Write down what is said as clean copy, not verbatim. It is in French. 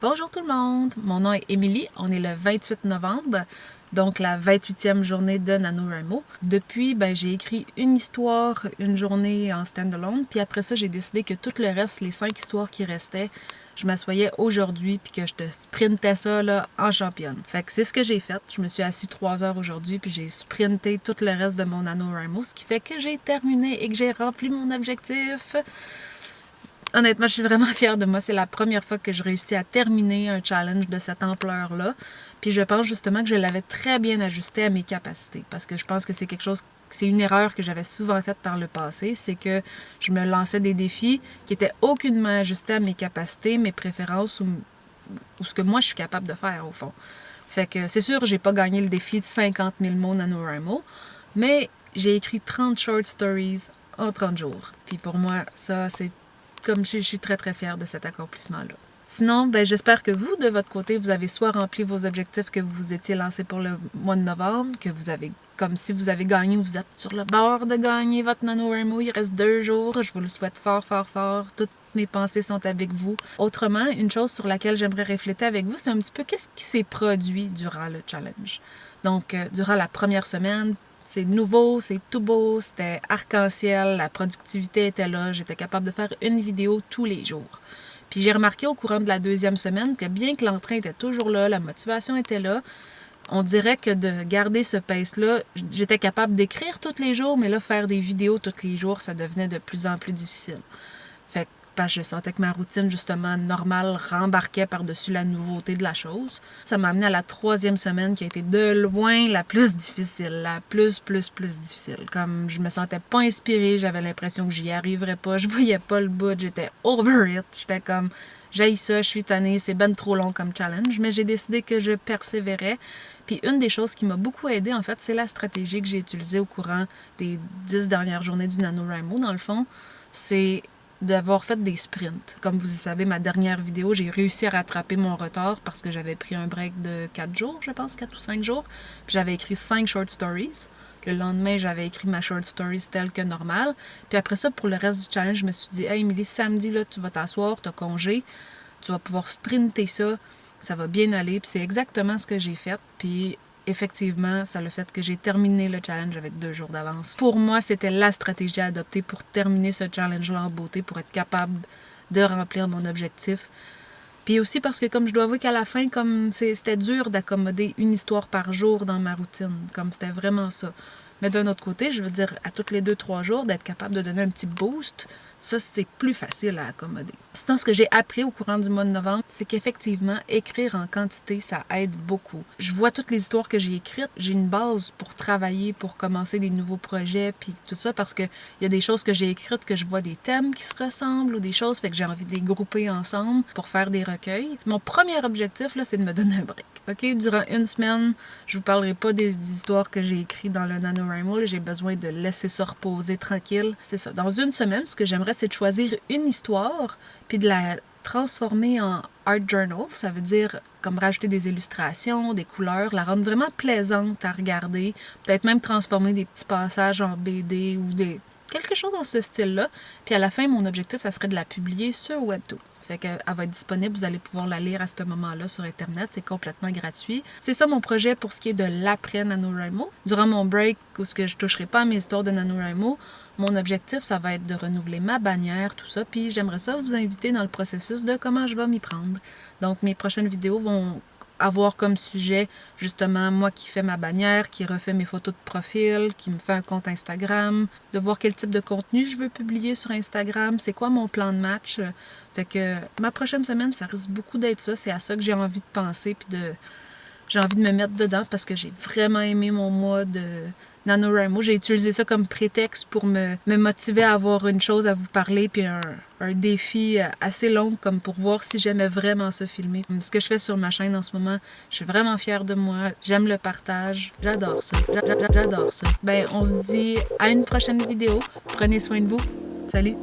Bonjour tout le monde, mon nom est Émilie, on est le 28 novembre, donc la 28e journée de NaNoWriMo. Depuis, j'ai écrit une histoire, une journée en standalone, puis après ça, j'ai décidé que tout le reste, les 5 histoires qui restaient, je m'assoyais aujourd'hui puis que je te sprintais ça là, en championne. Fait que c'est ce que j'ai fait. Je me suis assis 3 heures aujourd'hui puis j'ai sprinté tout le reste de mon NaNoWriMo, ce qui fait que j'ai terminé et que j'ai rempli mon objectif. Honnêtement, je suis vraiment fière de moi. C'est la première fois que je réussis à terminer un challenge de cette ampleur-là. Puis je pense justement que je l'avais très bien ajusté à mes capacités. Parce que je pense que c'est une erreur que j'avais souvent faite par le passé. C'est que je me lançais des défis qui étaient aucunement ajustés à mes capacités, mes préférences ou ce que moi je suis capable de faire au fond. Fait que c'est sûr, j'ai pas gagné le défi de 50 000 mots NaNoWriMo, mais j'ai écrit 30 short stories en 30 jours. Puis pour moi, ça, c'est comme je suis très très fière de cet accomplissement-là. Sinon, j'espère que vous, de votre côté, vous avez soit rempli vos objectifs que vous vous étiez lancés pour le mois de novembre, que vous avez, comme si vous avez gagné ou vous êtes sur le bord de gagner votre NaNoWriMo, il reste 2 jours, je vous le souhaite fort, fort, fort. Toutes mes pensées sont avec vous. Autrement, une chose sur laquelle j'aimerais refléter avec vous, c'est un petit peu qu'est-ce qui s'est produit durant le challenge. Donc, durant la première semaine, c'est nouveau, c'est tout beau, c'était arc-en-ciel, la productivité était là, j'étais capable de faire une vidéo tous les jours. Puis j'ai remarqué au courant de la 2e semaine que bien que l'entrain était toujours là, la motivation était là, on dirait que de garder ce pace-là, j'étais capable d'écrire tous les jours, mais là, faire des vidéos tous les jours, ça devenait de plus en plus difficile. Fait que parce que je sentais que ma routine, justement, normale, rembarquait par-dessus la nouveauté de la chose. Ça m'a amené à la 3e semaine qui a été de loin la plus difficile, la plus difficile. Comme je me sentais pas inspirée, j'avais l'impression que j'y arriverais pas, je voyais pas le bout, j'étais over it, j'étais comme, j'haïs ça, je suis tannée, c'est ben trop long comme challenge, mais j'ai décidé que je persévérais. Puis une des choses qui m'a beaucoup aidée, en fait, c'est la stratégie que j'ai utilisée au courant des 10 dernières journées du NaNoWriMo, dans le fond, c'est d'avoir fait des sprints. Comme vous le savez, ma dernière vidéo, j'ai réussi à rattraper mon retard parce que j'avais pris un break de 4 jours, je pense, 4 ou 5 jours. Puis j'avais écrit 5 short stories. Le lendemain, j'avais écrit ma short stories telle que normale. Puis après ça, pour le reste du challenge, je me suis dit, hey, Émilie, samedi, là, tu vas t'asseoir, tu as congé, tu vas pouvoir sprinter ça, ça va bien aller. Puis c'est exactement ce que j'ai fait. Puis effectivement, ça a le fait que j'ai terminé le challenge avec 2 jours d'avance. Pour moi, c'était la stratégie à adopter pour terminer ce challenge-là en beauté, pour être capable de remplir mon objectif. Puis aussi parce que, comme je dois avouer qu'à la fin, comme c'était dur d'accommoder une histoire par jour dans ma routine, comme c'était vraiment ça. Mais d'un autre côté, je veux dire, à toutes les 2-3 jours, d'être capable de donner un petit boost, ça, c'est plus facile à accommoder. Sinon, ce que j'ai appris au courant du mois de novembre, c'est qu'effectivement, écrire en quantité, ça aide beaucoup. Je vois toutes les histoires que j'ai écrites, j'ai une base pour travailler, pour commencer des nouveaux projets, puis tout ça, parce qu'il y a des choses que j'ai écrites que je vois des thèmes qui se ressemblent ou des choses, fait que j'ai envie de les grouper ensemble pour faire des recueils. Mon premier objectif, là, c'est de me donner un break. OK? Durant une semaine, je vous parlerai pas des histoires que j'ai écrites dans le NaNoWriMo, j'ai besoin de laisser ça reposer tranquille. C'est ça. Dans une semaine, ce que j'aimerais, c'est de choisir une histoire, puis de la transformer en art journal. Ça veut dire comme rajouter des illustrations, des couleurs, la rendre vraiment plaisante à regarder, peut-être même transformer des petits passages en BD ou quelque chose dans ce style-là. Puis à la fin, mon objectif, ça serait de la publier sur Webtoon. Fait qu'elle va être disponible, vous allez pouvoir la lire à ce moment-là sur Internet, c'est complètement gratuit. C'est ça mon projet pour ce qui est de l'après NaNoWriMo. Durant mon break, où ce que je toucherai pas à mes histoires de NaNoWriMo, mon objectif, ça va être de renouveler ma bannière, tout ça, puis j'aimerais ça vous inviter dans le processus de comment je vais m'y prendre. Donc mes prochaines vidéos vont avoir comme sujet, justement, moi qui fais ma bannière, qui refait mes photos de profil, qui me fait un compte Instagram, de voir quel type de contenu je veux publier sur Instagram, c'est quoi mon plan de match. Fait que ma prochaine semaine, ça risque beaucoup d'être ça, c'est à ça que j'ai envie de penser, puis j'ai envie de me mettre dedans parce que j'ai vraiment aimé mon mois de NaNoWriMo. J'ai utilisé ça comme prétexte pour me motiver à avoir une chose à vous parler, puis un défi assez long, comme pour voir si j'aimais vraiment ça filmer. Ce que je fais sur ma chaîne en ce moment, je suis vraiment fière de moi. J'aime le partage. J'adore ça. J'adore ça. On se dit à une prochaine vidéo. Prenez soin de vous. Salut!